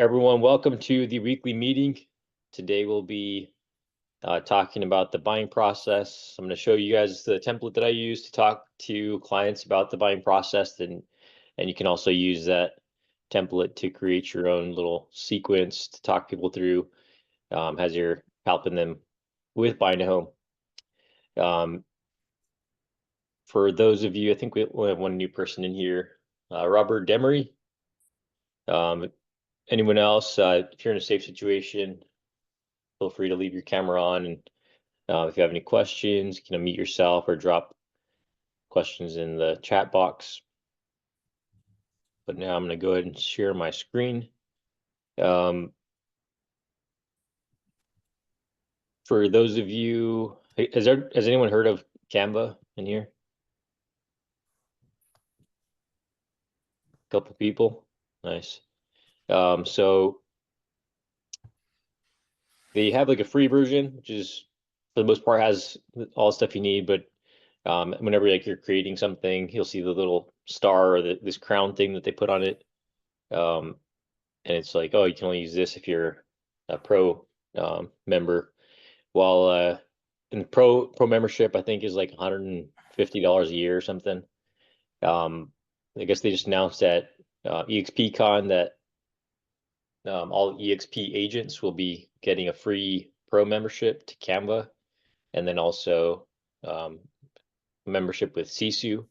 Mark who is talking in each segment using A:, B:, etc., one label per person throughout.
A: everyone, welcome to the weekly meeting. Today we'll be talking about the buying process. I'm going to show you guys the template that I use to talk to clients about the buying process, and you can also use that template to create your own little sequence to talk people through as you're helping them with buying a home. For those of you, I think we have one new person in here, Robert Demery. Anyone else, if you're in a safe situation, feel free to leave your camera on, and if you have any questions, you can unmute yourself or drop questions in the chat box. But now I'm going to go ahead and share my screen. For those of you, has anyone heard of Canva in here? A couple people, nice. So they have like a free version, which is for the most part has all the stuff you need, but whenever like you're creating something, you'll see the little star or this crown thing that they put on it. And it's like, oh, you can only use this if you're a pro member. While in pro membership, I think is like $150 a year or something. I guess they just announced at EXPCon that all EXP agents will be getting a free pro membership to Canva, and then also membership with Sisu.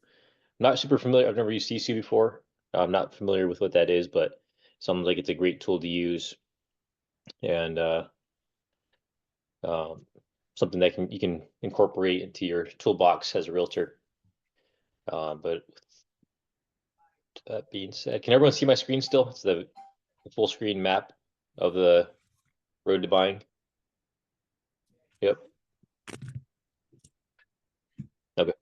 A: Not super familiar. I've never used Sisu before. I'm not familiar with what that is, but sounds like it's a great tool to use, and something that you can incorporate into your toolbox as a realtor. But that being said, can everyone see my screen still? It's the full screen map of the road to buying. Yep. Okay.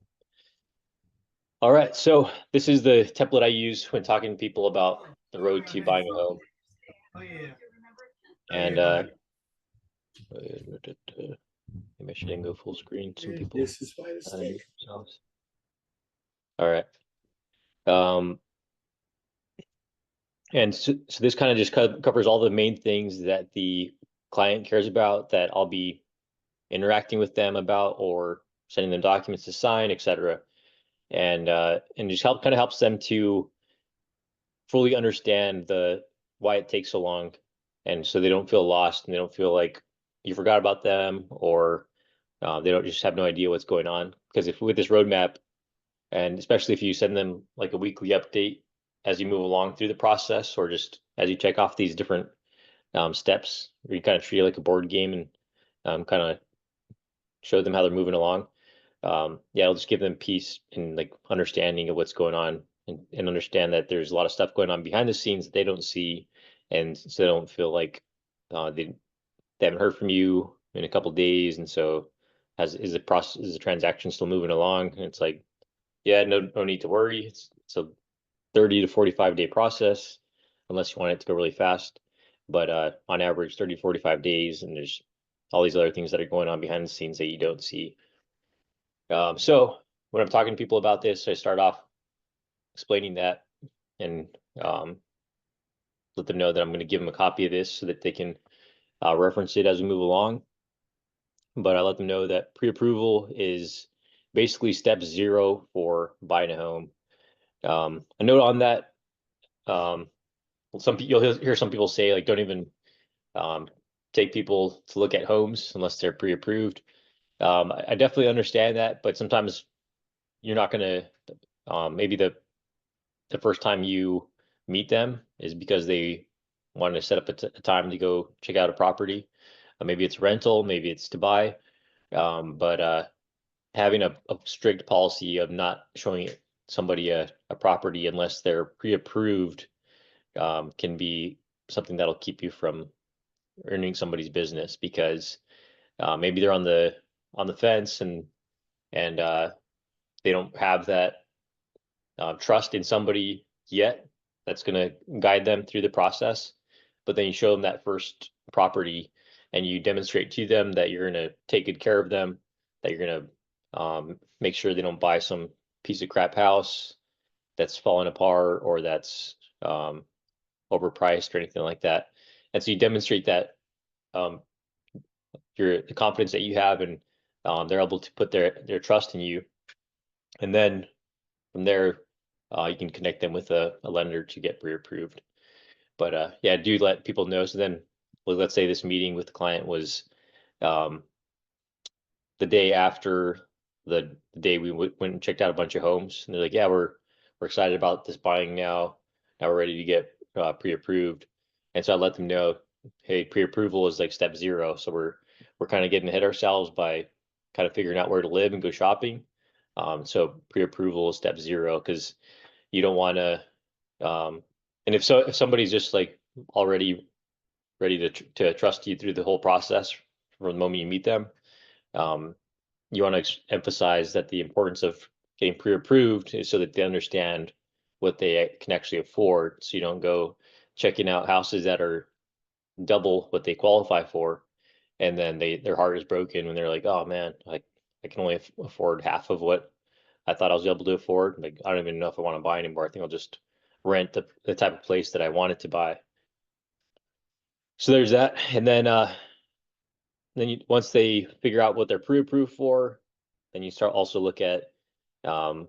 A: All right. So this is the template I use when talking to people about the road to buying a home. And maybe I shouldn't go full screen. Some people unmute themselves. All right. And so this kind of just covers all the main things that the client cares about that I'll be interacting with them about, or sending them documents to sign, etc. And just kind of helps them to fully understand why it takes so long, and so they don't feel lost and they don't feel like you forgot about them, or they don't just have no idea what's going on. Because if with this roadmap, and especially if you send them like a weekly update as you move along through the process, or just as you check off these different steps, where you kind of treat it like a board game and kind of show them how they're moving along. Yeah, it'll just give them peace and like understanding of what's going on, and understand that there's a lot of stuff going on behind the scenes that they don't see, and so they don't feel like they haven't heard from you in a couple of days, and so is the transaction still moving along? And it's like, yeah, no need to worry. It's a 30 to 45 day process, unless you want it to go really fast. But on average, 30 to 45 days, and there's all these other things that are going on behind the scenes that you don't see. So when I'm talking to people about this, I start off explaining that, and let them know that I'm going to give them a copy of this so that they can reference it as we move along. But I let them know that pre-approval is basically step 0 for buying a home. A note on that, you'll hear some people say, like, don't even take people to look at homes unless they're pre-approved. I definitely understand that, but sometimes you're not going to, maybe the first time you meet them is because they want to set up a time to go check out a property. Maybe it's rental, maybe it's to buy. But having a strict policy of not showing somebody a property unless they're pre-approved can be something that'll keep you from earning somebody's business, because maybe they're on the fence, and they don't have that trust in somebody yet that's going to guide them through the process. But then you show them that first property, and you demonstrate to them that you're going to take good care of them, that you're going to make sure they don't buy some piece of crap house that's falling apart, or that's overpriced or anything like that. And so you demonstrate that um, the confidence that you have, and they're able to put their trust in you. And then from there, you can connect them with a lender to get pre-approved. But yeah, do let people know. So then, well, let's say this meeting with the client was um, the day after the day we went and checked out a bunch of homes, and they're like, "Yeah, we're excited about this buying now. Now we're ready to get pre-approved." And so I let them know, "Hey, pre-approval is like step zero. So we're kind of getting ahead of ourselves by kind of figuring out where to live and go shopping. So pre-approval is step zero because you don't want to. And if somebody's just like already ready to trust you through the whole process from the moment you meet them." Um, you want to emphasize that the importance of getting pre-approved is so that they understand what they can actually afford. So you don't go checking out houses that are double what they qualify for, and then their heart is broken when they're like, "Oh man, like I can only afford half of what I thought I was able to afford. Like I don't even know if I want to buy anymore. I think I'll just rent the type of place that I wanted to buy." So there's that, and then once they figure out what they're pre-approved for, then you start also look at um,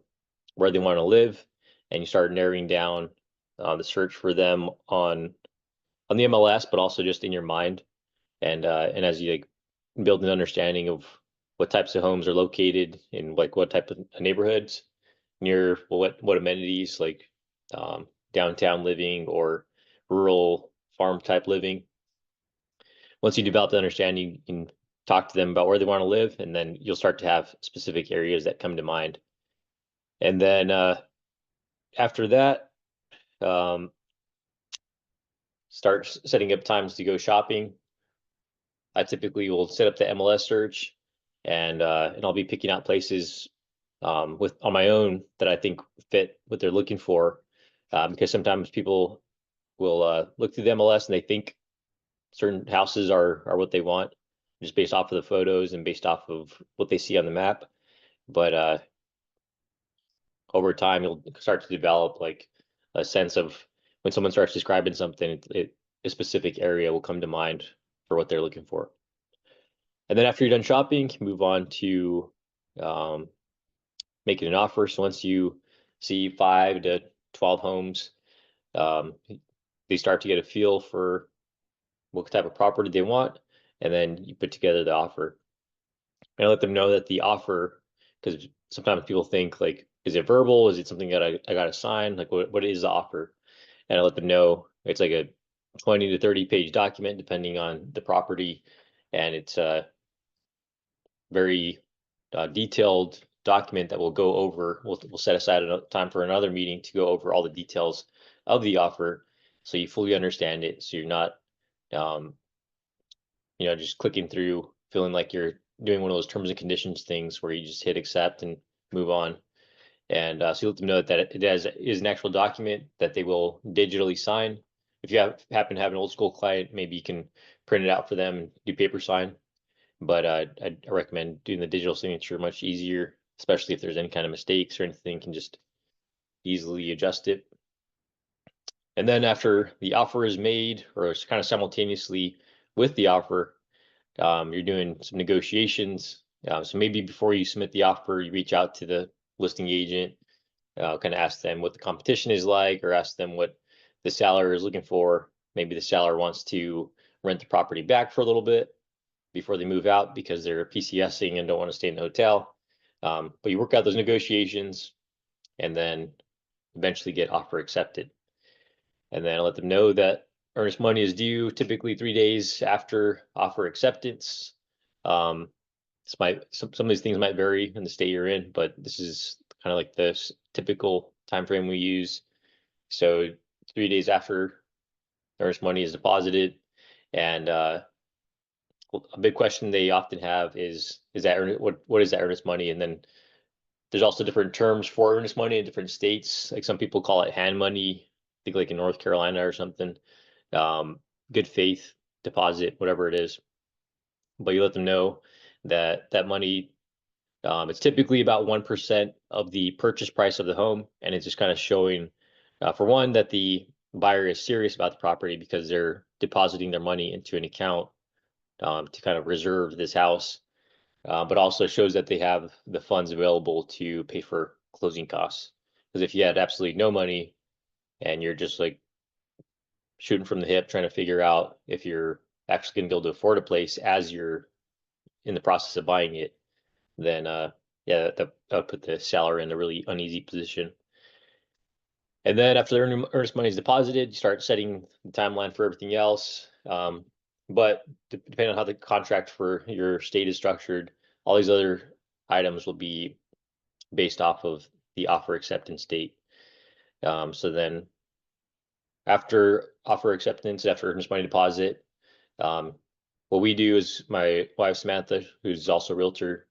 A: where they want to live, and you start narrowing down the search for them on the MLS, but also just in your mind. And as you like, build an understanding of what types of homes are located in like what type of neighborhoods near, well, what amenities like downtown living or rural farm type living. Once you develop the understanding, you can talk to them about where they want to live, and then you'll start to have specific areas that come to mind. And then after that, um, start setting up times to go shopping. I typically will set up the MLS search, and I'll be picking out places with on my own that I think fit what they're looking for. Because sometimes people will look through the MLS and they think certain houses are what they want, just based off of the photos and based off of what they see on the map. But over time, you'll start to develop like a sense of when someone starts describing something, a specific area will come to mind for what they're looking for. And then after you're done shopping, move on to um, making an offer. So once you see 5 to 12 homes, um, they start to get a feel for what type of property they want, and then you put together the offer. And I let them know that the offer, because sometimes people think like, is it verbal? Is it something that I got to sign? Like, what is the offer? And I let them know it's like a 20 to 30 page document, depending on the property, and it's very detailed document that we'll go over. We'll set aside a time for another meeting to go over all the details of the offer, so you fully understand it. So you're not, um, just clicking through, feeling like you're doing one of those terms and conditions things where you just hit accept and move on. And so you let them know that is an actual document that they will digitally sign. If you happen to have an old school client, maybe you can print it out for them and do paper sign. But I recommend doing the digital signature, much easier, especially if there's any kind of mistakes or anything, you can just easily adjust it. And then after the offer is made, or it's kind of simultaneously with the offer, you're doing some negotiations. So maybe before you submit the offer, you reach out to the listing agent, kind of ask them what the competition is like, or ask them what the seller is looking for. Maybe the seller wants to rent the property back for a little bit before they move out because they're PCSing and don't want to stay in the hotel. But you work out those negotiations and then eventually get offer accepted. And then I let them know that earnest money is due typically 3 days after offer acceptance. Um, some of these things might vary in the state you're in, but this is kind of like the typical time frame we use. So 3 days after earnest money is deposited, and a big question they often have is that what is that earnest money? And then there's also different terms for earnest money in different states. Like some people call it hand money. I think like in North Carolina or something. Um, Good faith deposit, whatever it is. But you let them know that that money, it's typically about 1% of the purchase price of the home, and it's just kind of showing, for one, that the buyer is serious about the property because they're depositing their money into an account to kind of reserve this house, but also shows that they have the funds available to pay for closing costs. Because if you had absolutely no money and you're just like shooting from the hip trying to figure out if you're actually going to be able to afford a place as you're in the process of buying it, then yeah, that would put the seller in a really uneasy position. And then after the earnest money is deposited, you start setting the timeline for everything else. But depending on how the contract for your state is structured, all these other items will be based off of the offer acceptance date. So then after offer acceptance, after earnest money deposit, what we do is my wife, Samantha, who's also a realtor,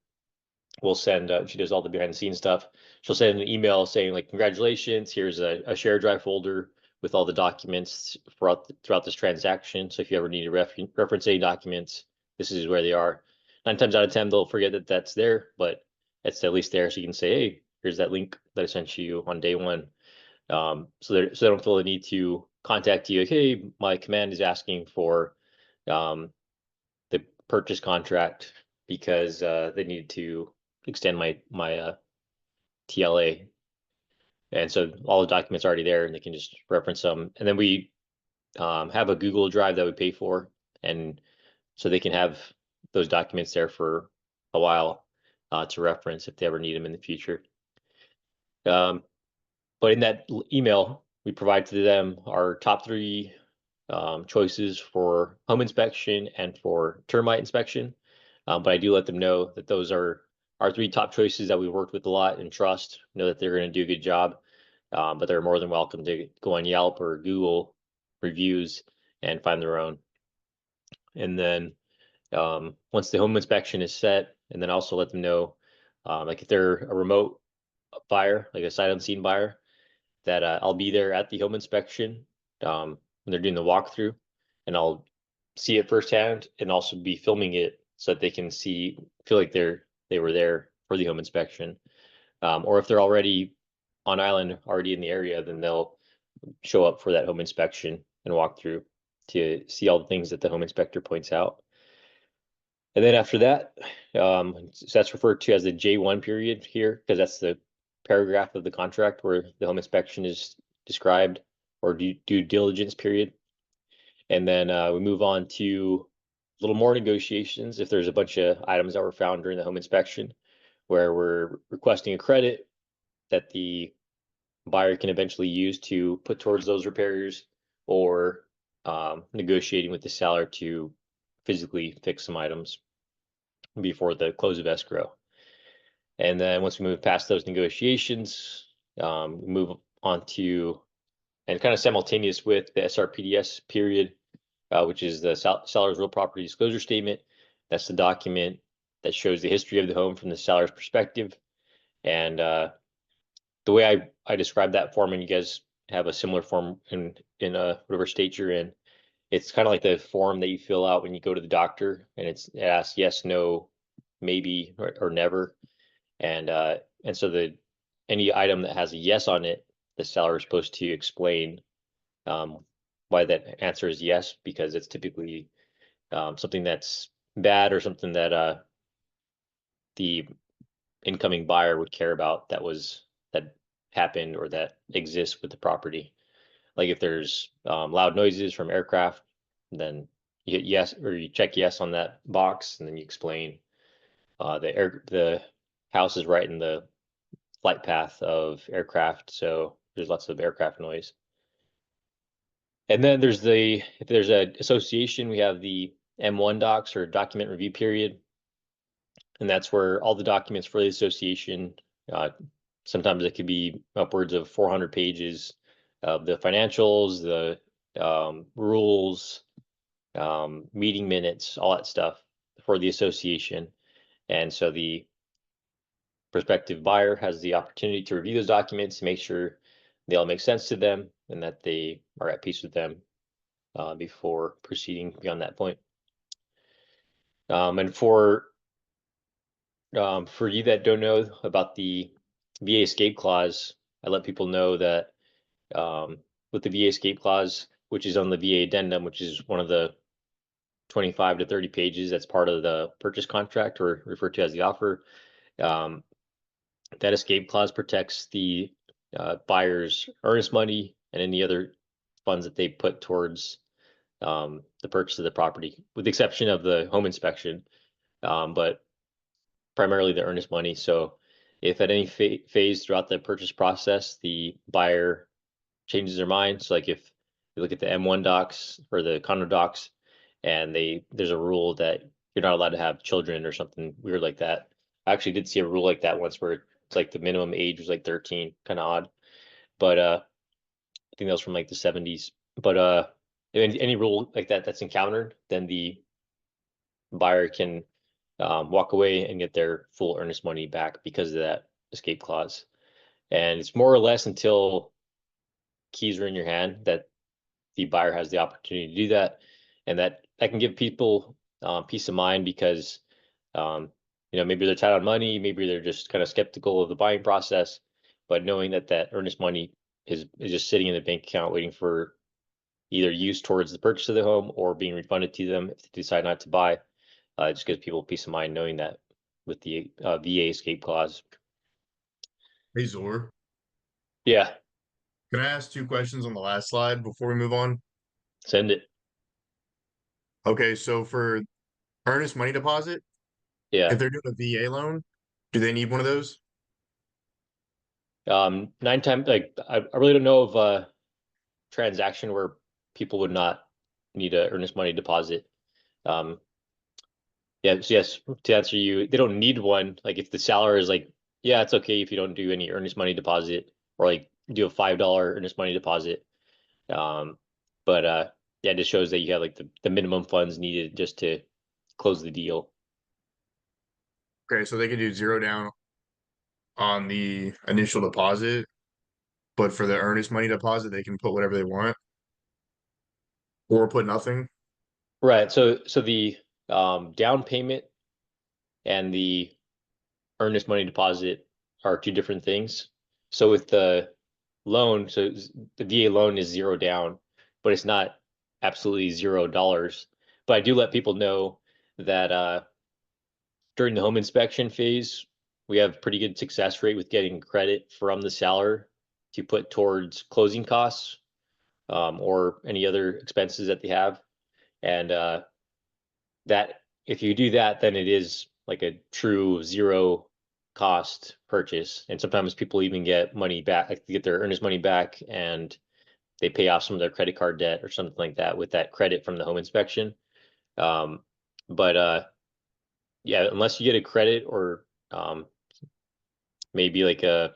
A: will send, she does all the behind the scenes stuff. She'll send an email saying like, congratulations, here's a share drive folder with all the documents throughout this transaction. So if you ever need to reference any documents, this is where they are. 9 times out of 10, they'll forget that that's there, but it's at least there. So you can say, hey, here's that link that I sent you on day one. So they don't feel the need to contact you like, hey, my command is asking for the purchase contract because they needed to extend my TLA. And so all the documents are already there and they can just reference them. And then we have a Google Drive that we pay for. And so they can have those documents there for a while to reference if they ever need them in the future. But in that email, we provide to them our top 3 choices for home inspection and for termite inspection. But I do let them know that those are our 3 top choices that we worked with a lot and trust, know that they're going to do a good job. But they're more than welcome to go on Yelp or Google reviews and find their own. And then once the home inspection is set, and then also let them know, like if they're a remote buyer, like a sight unseen buyer, that I'll be there at the home inspection when they're doing the walkthrough, and I'll see it firsthand and also be filming it so that they can feel like they were there for the home inspection. Or if they're already on island, already in the area, then they'll show up for that home inspection and walk through to see all the things that the home inspector points out. And then after that, so that's referred to as the J1 period here, because that's the paragraph of the contract where the home inspection is described, or due diligence period. And then we move on to a little more negotiations if there's a bunch of items that were found during the home inspection, where we're requesting a credit that the buyer can eventually use to put towards those repairs, or negotiating with the seller to physically fix some items before the close of escrow. And then once we move past those negotiations, we move on to, and kind of simultaneous with the SRPDS period, which is the seller's real property disclosure statement. That's the document that shows the history of the home from the seller's perspective. And the way I describe that form, and you guys have a similar form in whatever state you're in, it's kind of like the form that you fill out when you go to the doctor, and it asks yes, no, maybe, or never. And so any item that has a yes on it, the seller is supposed to explain why that answer is yes, because it's typically something that's bad or something that the incoming buyer would care about that happened or that exists with the property. Like if there's loud noises from aircraft, then you hit yes, or you check yes on that box, and then you explain the house is right in the flight path of aircraft, so there's lots of aircraft noise. And then if there's an association, we have the M1 docs, or document review period, and that's where all the documents for the association, sometimes it could be upwards of 400 pages of the financials, the rules, meeting minutes, all that stuff for the association. And so the prospective buyer has the opportunity to review those documents to make sure they all make sense to them and that they are at peace with them before proceeding beyond that point. And for you that don't know about the VA escape clause, I let people know that with the VA escape clause, which is on the VA addendum, which is one of the 25 to 30 pages that's part of the purchase contract, or referred to as the offer. Um, that escape clause protects the buyer's earnest money and any other funds that they put towards the purchase of the property, with the exception of the home inspection, but primarily the earnest money. So if at any phase throughout the purchase process, the buyer changes their mind, so like if you look at the M1 docs or the condo docs, and there's a rule that you're not allowed to have children or something weird like that. I actually did see a rule like that once where it's like the minimum age was like 13, kind of odd. But I think that was from like the 70s. But any rule like that that's encountered, then the buyer can walk away and get their full earnest money back because of that escape clause. And it's more or less until keys are in your hand that the buyer has the opportunity to do that, and that can give people peace of mind because maybe they're tight on money, maybe they're just kind of skeptical of the buying process, but knowing that that earnest money is just sitting in the bank account waiting for either use towards the purchase of the home or being refunded to them if they decide not to buy. It just gives people peace of mind knowing that with the VA escape clause.
B: Hey Zor,
A: Yeah,
B: can I ask two questions on the last slide before we move on?
A: send it.
B: Okay, so for earnest money deposit, if
A: Yeah.
B: they're doing a VA loan, do they need one of those?
A: Nine times, like I really don't know of a transaction where people would not need a earnest money deposit. Um, yes, to answer you, they don't need one. Like if the seller is like, yeah, it's okay if you don't do any earnest money deposit, or like do a $5 earnest money deposit. Um, but yeah, it just shows that you have like the minimum funds needed just to close the deal.
B: Okay, so they could do zero down on the initial deposit, but for the earnest money deposit, they can put whatever they want or put nothing.
A: Right. So the down payment and the earnest money deposit are two different things. So with the loan, the VA loan is zero down, but it's not absolutely $0. But I do let people know that during the home inspection phase, we have pretty good success rate with getting credit from the seller to put towards closing costs, or any other expenses that they have. And that if you do that, then it is like a true zero cost purchase. And sometimes people even get money back, like they get their earnest money back, and they pay off some of their credit card debt or something like that with that credit from the home inspection. Um, but yeah, unless you get a credit or maybe like I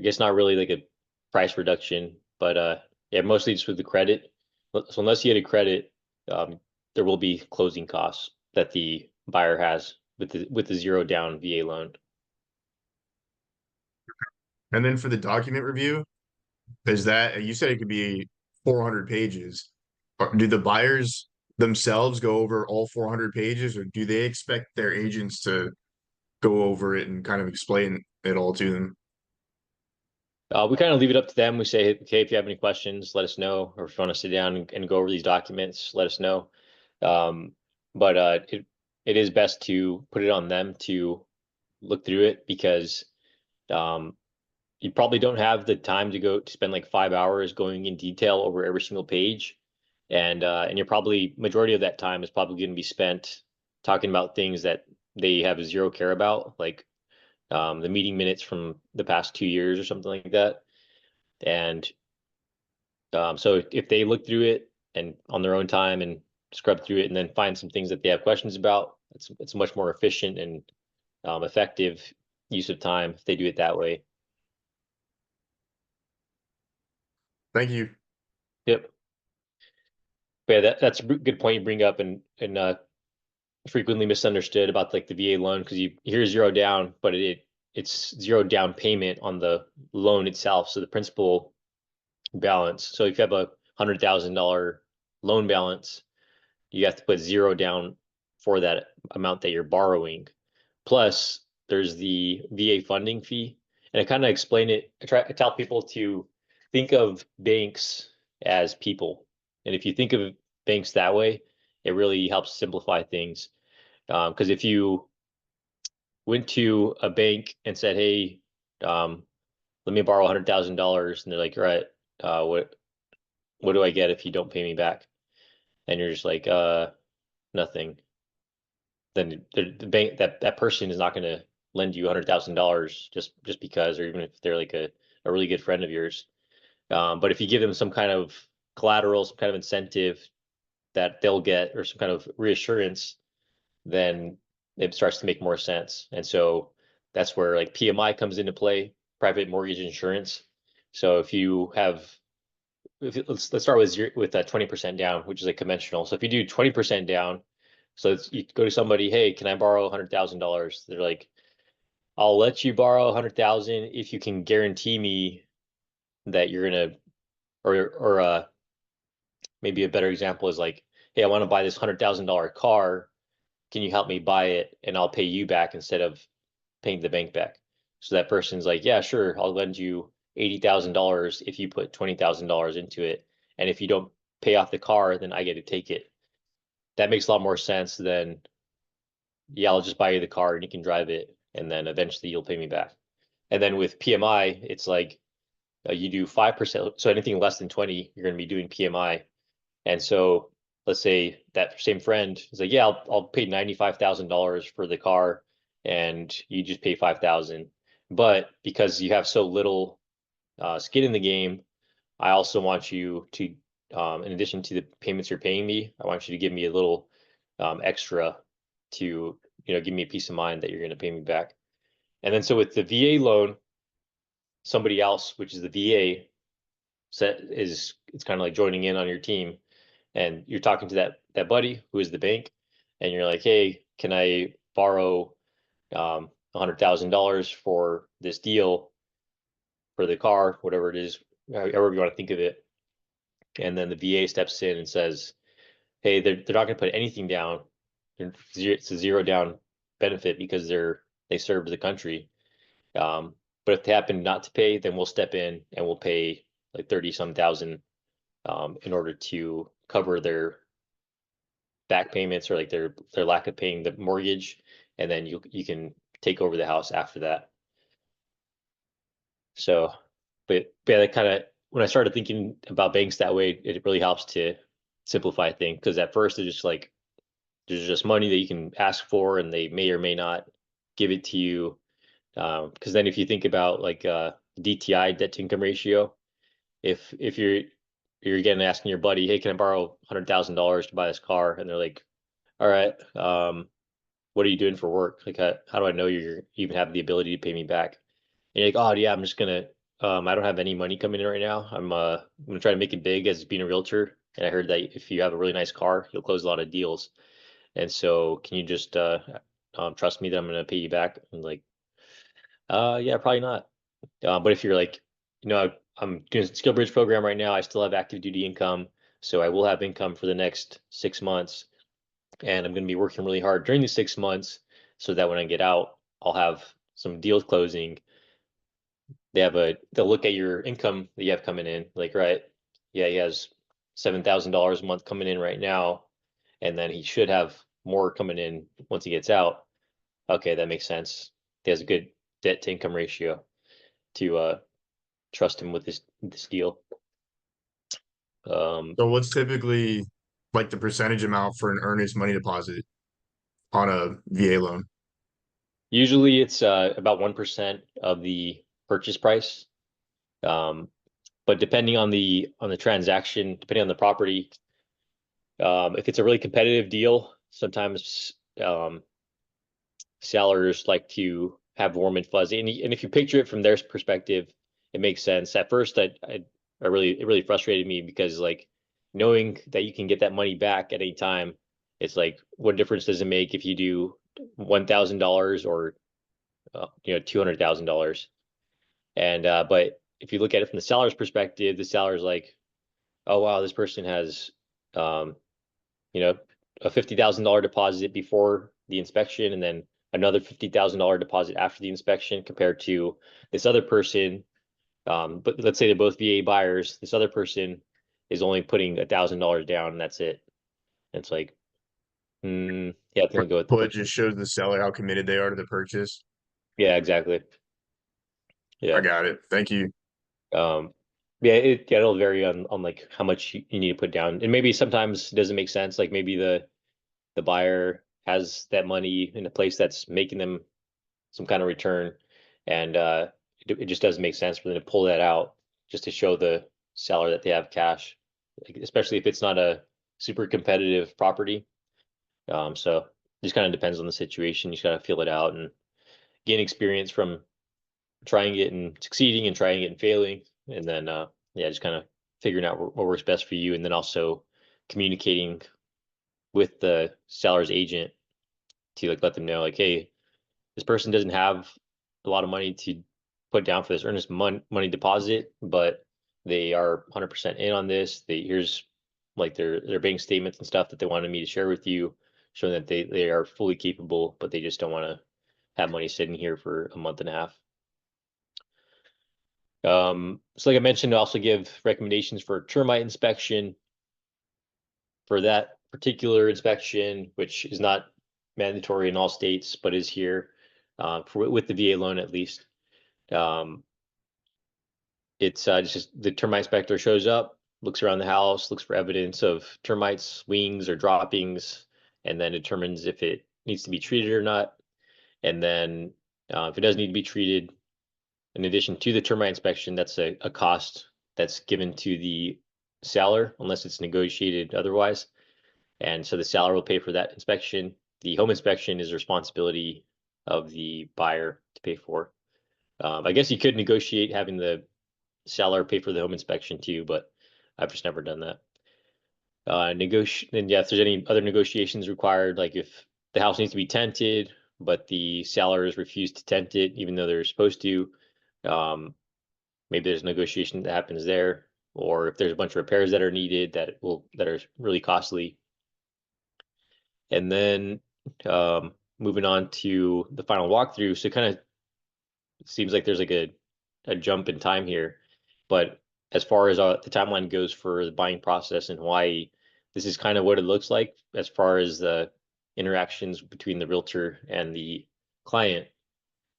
A: guess not really like a price reduction, but yeah, mostly just with the credit. So unless you get a credit, there will be closing costs that the buyer has with the zero down VA loan.
B: And then for the document review, is that you said it could be 400 pages? Do the buyers themselves go over all 400 pages, or do they expect their agents to go over it and kind of explain it all to them?
A: We kind of leave it up to them. We say, okay, if you have any questions, let us know, or if you want to sit down and go over these documents, let us know. Um, but it is best to put it on them to look through it because um, you probably don't have the time to go to spend like 5 hours going in detail over every single page, and you're probably majority of that time is probably going to be spent talking about things that they have zero care about, like the meeting minutes from the past 2 years or something like that. And so if they look through it and on their own time and scrub through it and then find some things that they have questions about, it's much more efficient and effective use of time if they do it that way.
B: Thank you.
A: Yep. But yeah, that's a good point you bring up, and frequently misunderstood about like the VA loan, because you hear zero down, but it's zero down payment on the loan itself. So the principal balance. So if you have $100,000 loan balance, you have to put zero down for that amount that you're borrowing. Plus, there's the VA funding fee. And I kind of explain it. I tell people to think of banks as people. And if you think of banks that way, it really helps simplify things. Because if you went to a bank and said, "Hey, um, let me borrow $100,000," and they're like, "All right, what do I get if you don't pay me back?" And you're just like, nothing." Then the bank that person is not going to lend you $100,000 just because, or even if they're like a really good friend of yours. But if you give them some kind of collateral, some kind of incentive that they'll get, or some kind of reassurance, then it starts to make more sense. And so that's where like PMI comes into play, private mortgage insurance. So if you have, let's start with 20% down, which is a conventional. So if you do 20% down, so you go to somebody, "Hey, can I borrow $100,000?" They're like, "I'll let you borrow 100,000 if you can guarantee me that you're gonna," or maybe a better example is like, "Hey, I want to buy this $100,000 car. Can you help me buy it and I'll pay you back instead of paying the bank back?" So that person's like, "Yeah, sure, I'll lend you $80,000 if you put $20,000 into it. And if you don't pay off the car, then I get to take it." That makes a lot more sense than, "Yeah, I'll just buy you the car and you can drive it. And then eventually you'll pay me back." And then with PMI, it's like you do 5%. So anything less than 20, you're going to be doing PMI. And so let's say that same friend is like, "Yeah, I'll pay $95,000 for the car and you just pay 5,000. But because you have so little skin in the game, I also want you to, in addition to the payments you're paying me, I want you to give me a little extra to, give me a peace of mind that you're going to pay me back." And then so with the VA loan, somebody else, which is the VA, it's kind of like joining in on your team, and you're talking to that buddy who is the bank, and you're like, "Hey, can I borrow $100,000 for this deal for the car, whatever it is, however you want to think of it." And then the VA steps in and says, "Hey, they're not going to put anything down. It's a zero down benefit because they served the country. But if they happen not to pay, then we'll step in and we'll pay like 30 some thousand in order to cover their back payments, or like their lack of paying the mortgage, and then you can take over the house after that." So, but yeah, that kind of, when I started thinking about banks that way, it really helps to simplify things, because at first it's just like there's just money that you can ask for, and they may or may not give it to you. Because then if you think about like DTI, debt to income ratio, if you're again asking your buddy, "Hey, can I borrow $100,000 to buy this car?" And they're like, "All right, what are you doing for work? Like, how do I know you even have the ability to pay me back?" And you're like, "Oh yeah, I'm just gonna, I don't have any money coming in right now. I'm gonna try to make it big as being a realtor. And I heard that if you have a really nice car, you'll close a lot of deals. And so can you just trust me that I'm gonna pay you back?" And like, yeah, probably not. But if you're like, I'm doing a skill bridge program right now, I still have active duty income, so I will have income for the next 6 months, and I'm going to be working really hard during these 6 months so that when I get out, I'll have some deals closing. They'll look at your income that you have coming in, like, right, yeah, he has $7,000 a month coming in right now, and then he should have more coming in once he gets out. Okay, that makes sense. He has a good debt to income ratio to trust him with this deal. Um,
B: So what's typically like the percentage amount for an earnest money deposit on a VA loan?
A: Usually it's about 1% of the purchase price. Um, but depending on the transaction, depending on the property, if it's a really competitive deal, sometimes sellers like to have warm and fuzzy. And if you picture it from their perspective, it makes sense. At first, it really frustrated me, because like knowing that you can get that money back at any time, it's like, what difference does it make if you do $1,000 or $200,000? And but if you look at it from the seller's perspective, the seller's like, "Oh wow, this person has um, you know, a $50,000 deposit before the inspection, and then another $50,000 deposit after the inspection, compared to this other person." But let's say they're both VA buyers. This other person is only putting $1,000 down and that's it. And it's like, yeah, I think I'll go with the
B: Well, it
A: purchase.
B: just shows the seller how committed they are to the purchase.
A: Yeah, exactly.
B: I
A: Yeah.
B: got it. Thank you.
A: Um, yeah, it'll vary on like how much you need to put down. And maybe sometimes it doesn't make sense. Like maybe the buyer has that money in a place that's making them some kind of return, and it just doesn't make sense for them to pull that out just to show the seller that they have cash, like, especially if it's not a super competitive property. So it just kind of depends on the situation. You just gotta feel it out and gain experience from trying it and succeeding and trying it and failing, and then yeah, just kind of figuring out what works best for you, and then also communicating with the seller's agent to like let them know like, hey, this person doesn't have a lot of money to put down for this earnest money deposit, but they are 100% in on this. Here's like their bank statements and stuff that they wanted me to share with you, showing that they are fully capable, but they just don't want to have money sitting here for a month and a half. So like I mentioned, I also give recommendations for termite inspection for that particular inspection, which is not mandatory in all states, but is here with the VA loan at least. Um, it's just the termite inspector shows up, looks around the house, looks for evidence of termites, wings, or droppings, and then determines if it needs to be treated or not. And then if it does need to be treated, in addition to the termite inspection, that's a cost that's given to the seller unless it's negotiated otherwise. And so the seller will pay for that inspection. The home inspection is the responsibility of the buyer to pay for. I guess you could negotiate having the seller pay for the home inspection too, but I've just never done that. And yeah, if there's any other negotiations required, like if the house needs to be tented, but the sellers refuse to tent it, even though they're supposed to, um, maybe there's negotiation that happens there. Or if there's a bunch of repairs that are needed that are really costly. And then moving on to the final walkthrough. So kind of seems like there's like a jump in time here, but as far as the timeline goes for the buying process in Hawaii, this is kind of what it looks like as far as the interactions between the realtor and the client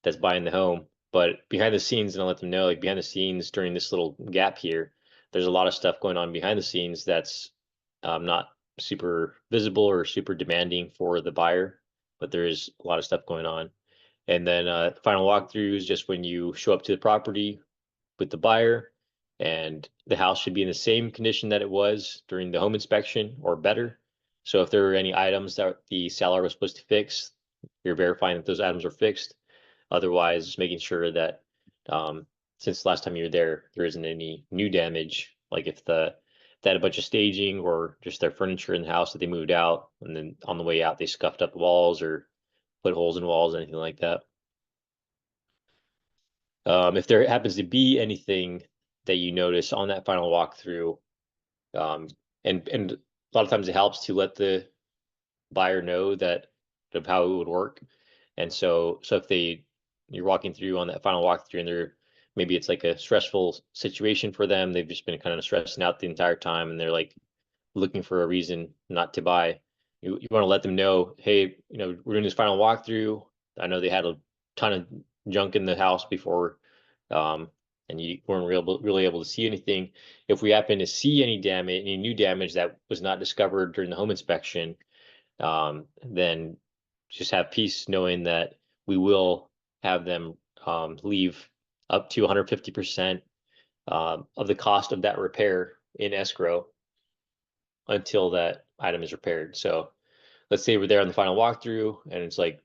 A: that's buying the home. But behind the scenes, and I'll let them know, like behind the scenes during this little gap here, there's a lot of stuff going on behind the scenes that's not super visible or super demanding for the buyer, but there is a lot of stuff going on. And then final walkthrough is just when you show up to the property with the buyer, and the house should be in the same condition that it was during the home inspection or better. So if there are any items that the seller was supposed to fix, you're verifying that those items are fixed. Otherwise, just making sure that um, since the last time you were there, there isn't any new damage. Like if they had a bunch of staging or just their furniture in the house that they moved out, and then on the way out they scuffed up the walls or put holes in walls, anything like that. If there happens to be anything that you notice on that final walkthrough, um, and a lot of times it helps to let the buyer know that of how it would work. And so if you're walking through on that final walkthrough and maybe it's like a stressful situation for them, they've just been kind of stressing out the entire time and they're like looking for a reason not to buy. You want to let them know, hey, we're doing this final walkthrough. I know they had a ton of junk in the house before, um, and you weren't really able to see anything. If we happen to see any damage, any new damage that was not discovered during the home inspection, then just have peace knowing that we will have them leave up to 150% of the cost of that repair in escrow until that item is repaired. So let's say we're there on the final walkthrough and it's like,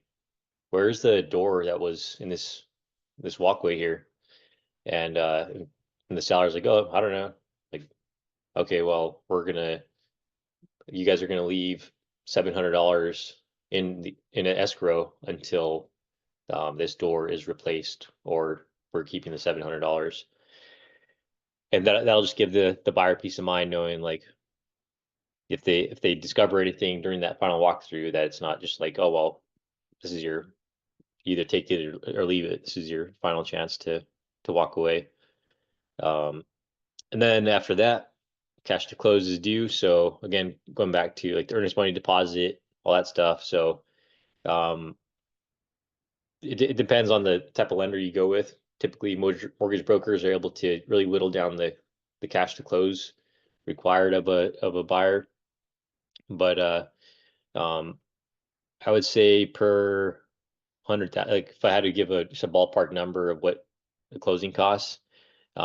A: where's the door that was in this walkway here? And the seller's like, oh, I don't know. Like, okay, well, you guys are gonna leave $700 in an escrow until this door is replaced, or we're keeping the $700. And that'll just give the buyer peace of mind knowing like if they discover anything during that final walkthrough, that it's not just like, oh well, this is your either take it or leave it. This is your final chance to walk away. Um, and then after that, cash to close is due. So again, going back to like the earnest money deposit, all that stuff. So um, it depends on the type of lender you go with. Typically, mortgage brokers are able to really whittle down the cash to close required of a buyer. But um, I would say per 100, like if I had to give just a ballpark number of what the closing costs,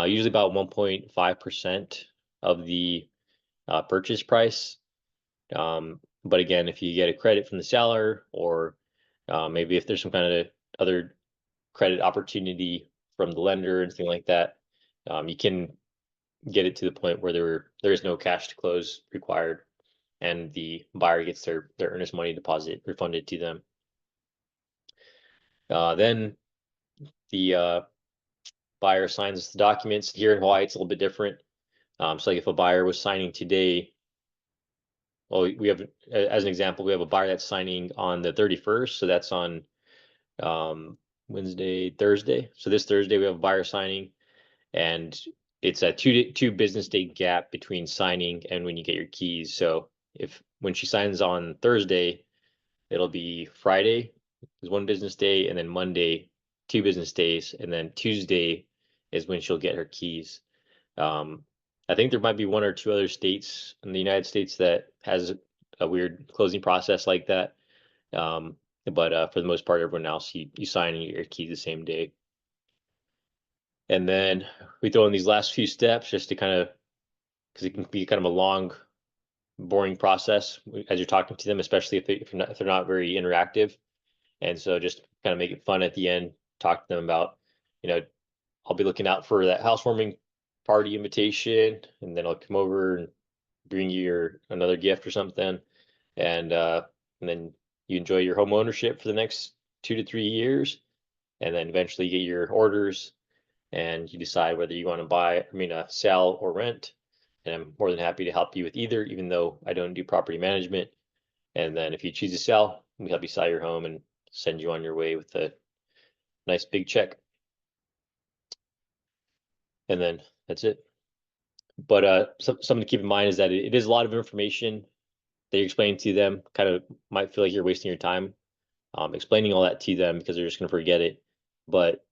A: usually about 1.5% of the purchase price. But again, if you get a credit from the seller, or maybe if there's some kind of other credit opportunity from the lender and things like that, you can get it to the point where there is no cash to close required, and the buyer gets their earnest money deposit refunded to them. Then the buyer signs the documents. Here in Hawaii, it's a little bit different. So like if a buyer was signing today, well, we have, as an example, we have a buyer that's signing on the 31st. So that's on Wednesday, Thursday. So this Thursday we have a buyer signing, and it's a two business day gap between signing and when you get your keys. So if when she signs on Thursday, it'll be Friday is one business day, and then Monday 2 business days, and then Tuesday is when she'll get her keys. Um, I think there might be one or two other states in the United States that has a weird closing process like that. Um, but for the most part, everyone else, you sign and you get your keys the same day. And then we throw in these last few steps just to kind of, because it can be kind of a long, boring process as you're talking to them, especially if they're not very interactive. And so just kind of make it fun at the end, talk to them about, you know, I'll be looking out for that housewarming party invitation, and then I'll come over and bring you another gift or something. And then you enjoy your home ownership for the next 2 to 3 years, and then eventually you get your orders, and you decide whether you want to sell or rent. And I'm more than happy to help you with either, even though I don't do property management. And then if you choose to sell, we help you sell your home and send you on your way with a nice big check. And then that's it. But something to keep in mind is that it is a lot of information that you're explaining to them. Kind of might feel like you're wasting your time explaining all that to them, because they're just going to forget it. But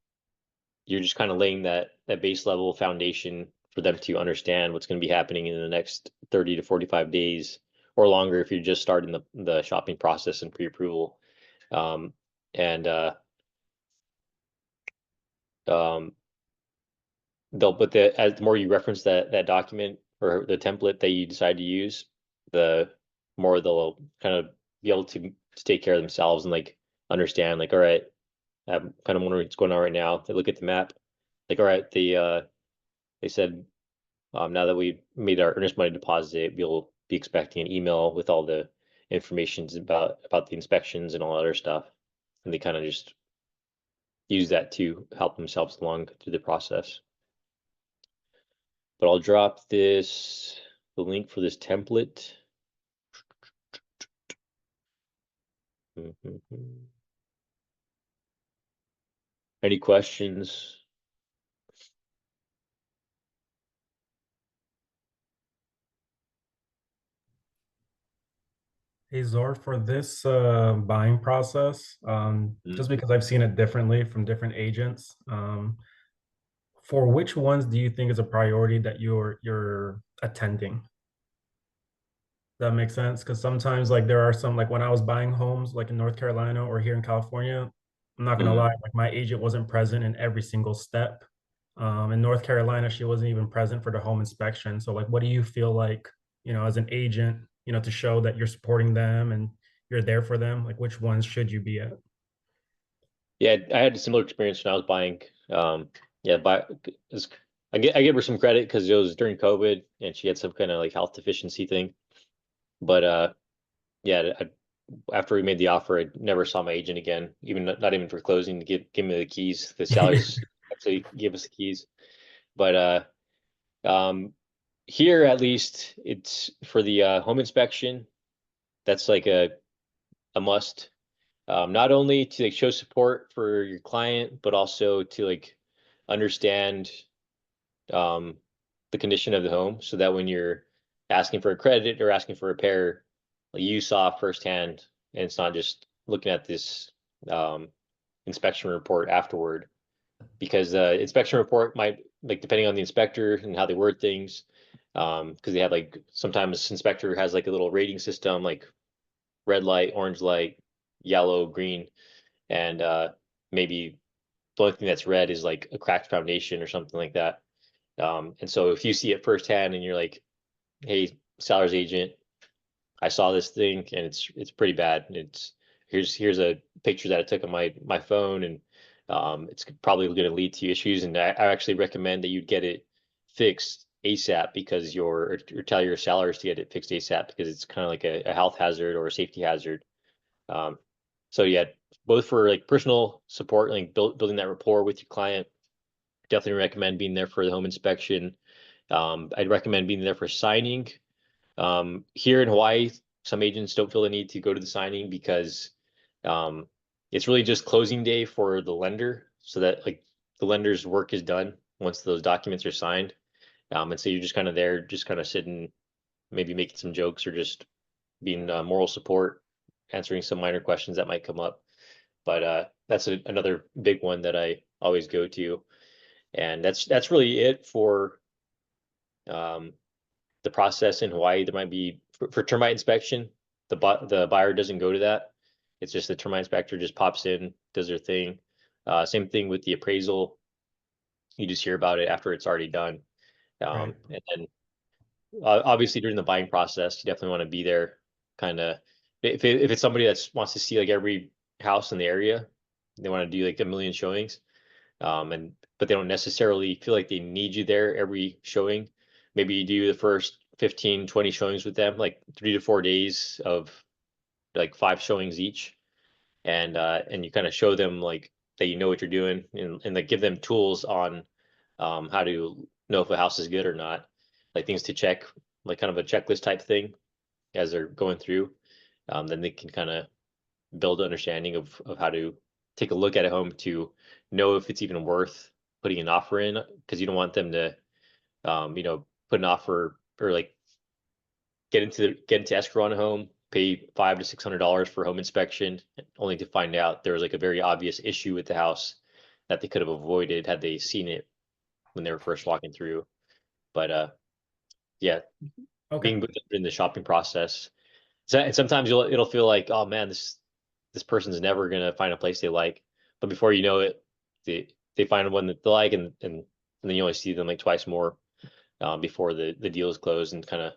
A: you're just kind of laying that base level foundation for them to understand what's going to be happening in the next 30 to 45 days or longer if you're just starting the shopping process and pre-approval. Um, and um, as the more you reference that document or the template that you decide to use, the more they'll kind of be able to take care of themselves and like understand, like, all right, I'm kind of wondering what's going on right now. They look at the map, like, all right, they said, now that we made our earnest money deposit, we'll be expecting an email with all the information about the inspections and all other stuff. And they kind of just use that to help themselves along through the process. But I'll drop the link for this template. Any questions?
C: Hey Zor, for this buying process, just because I've seen it differently from different agents, for which ones do you think is a priority that you're attending? That makes sense, because sometimes like there are some, like when I was buying homes like in North Carolina or here in California, I'm not gonna lie, like my agent wasn't present in every single step. In North Carolina, she wasn't even present for the home inspection. So like, what do you feel like, as an agent, to show that you're supporting them and you're there for them? Like, which ones should you be at?
A: Yeah, I had a similar experience when I was buying. Yeah, I give her some credit because it was during COVID and she had some kind of like health deficiency thing. But yeah, after we made the offer, I never saw my agent again, even not even for closing, to give me the keys. The sellers actually give us the keys. But here at least, it's for the home inspection. That's like a must. Not only to like show support for your client, but also to like understand um, the condition of the home, so that when you're asking for a credit or asking for a repair, like you saw firsthand, and it's not just looking at this inspection report afterward, because the inspection report might, like, depending on the inspector and how they word things, because they have, like, sometimes inspector has like a little rating system, like red light, orange light, yellow, green, and maybe the only thing that's red is like a cracked foundation or something like that. And so if you see it firsthand and you're like, hey, seller's agent, I saw this thing and it's pretty bad. It's here's a picture that I took on my phone, and it's probably going to lead to issues. And I actually recommend that you get it fixed ASAP, because or tell your sellers to get it fixed ASAP, because it's kind of like a health hazard or a safety hazard. Um, so yeah, both for like personal support, like building that rapport with your client. Definitely recommend being there for the home inspection. I'd recommend being there for signing. Here in Hawaii, some agents don't feel the need to go to the signing, because um, it's really just closing day for the lender, so that like the lender's work is done once those documents are signed. And so you're just kind of there, just kind of sitting, maybe making some jokes, or just being moral support, answering some minor questions that might come up. But that's another big one that I always go to, and that's really it for um, the process in Hawaii. There might be for termite inspection, the buyer doesn't go to that. It's just the termite inspector just pops in, does their thing. Same thing with the appraisal. You just hear about it after it's already done.
C: Right.
A: And then obviously during the buying process, you definitely want to be there. Kind of, if it's somebody that wants to see like every house in the area, they want to do like a million showings. And but they don't necessarily feel like they need you there every showing. Maybe you do the first 15, 20 showings with them, like 3 to 4 days of like 5 showings each, and you kind of show them like that you know what you're doing, and like give them tools on how to know if a house is good or not, like things to check, like kind of a checklist type thing as they're going through. Then they can kind of build an understanding of how to take a look at a home to know if it's even worth putting an offer in, because you don't want them to put an offer, or like get into escrow on a home, pay $500 to $600 for home inspection, only to find out there was like a very obvious issue with the house that they could have avoided had they seen it when they were first walking through. But yeah,
C: Okay.
A: being in the shopping process. So, and sometimes it'll feel like, oh man, this person's never gonna find a place they like. But before you know it, they find one that they like, and then you only see them like twice more before the deal is closed, and kind of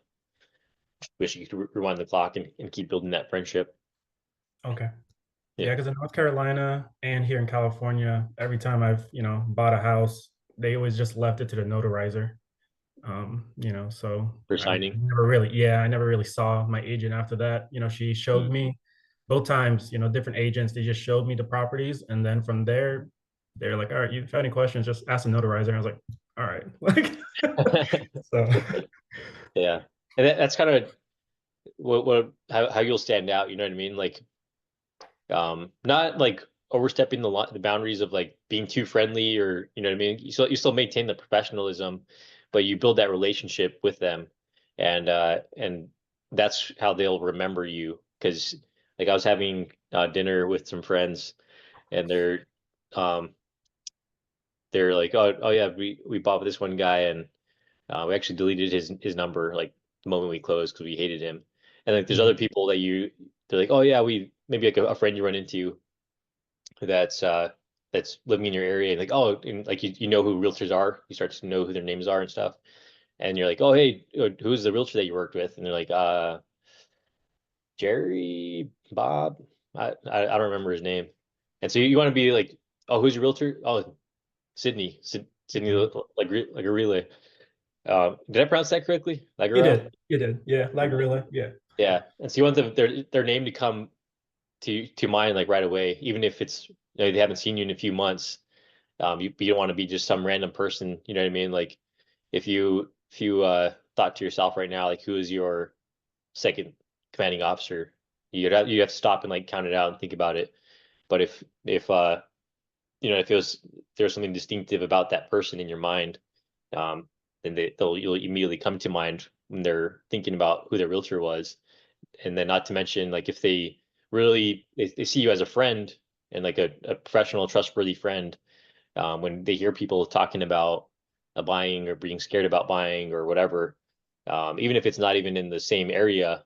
A: wish you could rewind the clock and keep building that friendship.
C: Okay.
A: Yeah,
C: Yeah, because in North Carolina and here in California, every time I've, bought a house, they always just left it to the notarizer. So
A: for
C: I
A: signing.
C: never really, yeah, I never really saw my agent after that. She showed
A: Mm.
C: me both times, different agents, they just showed me the properties. And then from there, they're like, all right, you have any questions, just ask the notarizer. And I was like, all right. Like, so,
A: Yeah, and that's kind of what how you'll stand out. You know what I mean? Like, not like overstepping the boundaries of like being too friendly, or you know what I mean. You still maintain the professionalism, but you build that relationship with them, and that's how they'll remember you. Because like I was having dinner with some friends, and um they're like, oh yeah, we bought with this one guy, and we actually deleted his number like the moment we closed because we hated him. And like there's other
C: Mhm.
A: people that they're like, oh yeah, we maybe like a friend you run into that's that's living in your area, and like, oh, and like you know who realtors are, you start to know who their names are and stuff, and you're like, oh hey, who's the realtor that you worked with? And they're like, Jerry, Bob, I don't remember his name. And so you want to be like, oh, who's your realtor? Oh, Sydney. Sydney,
C: Mhm.
A: like a relay. Did I pronounce that correctly?
C: You
A: Lagara?
C: did. You did. Yeah. Like gorilla. Yeah.
A: Yeah. And so you want their name to come to mind like right away, even if it's, they haven't seen you in a few months. You don't want to be just some random person. You know what I mean? Like if you thought to yourself right now, like, who is your second commanding officer? You have to stop and like count it out and think about it. But if if there's something distinctive about that person in your mind, um, then you'll immediately come to mind when they're thinking about who their realtor was. And then not to mention, like, if they really they see you as a friend and like a professional, trustworthy friend, when they hear people talking about buying or being scared about buying or whatever, even if it's not even in the same area,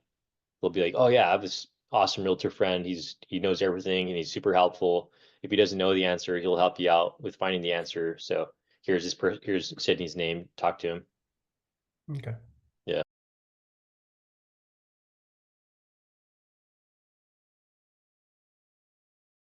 A: they'll be like, "Oh yeah, I have this awesome realtor friend. He knows everything and he's super helpful. If he doesn't know the answer, he'll help you out with finding the answer. So here's Sydney's name. Talk to him."
C: Okay.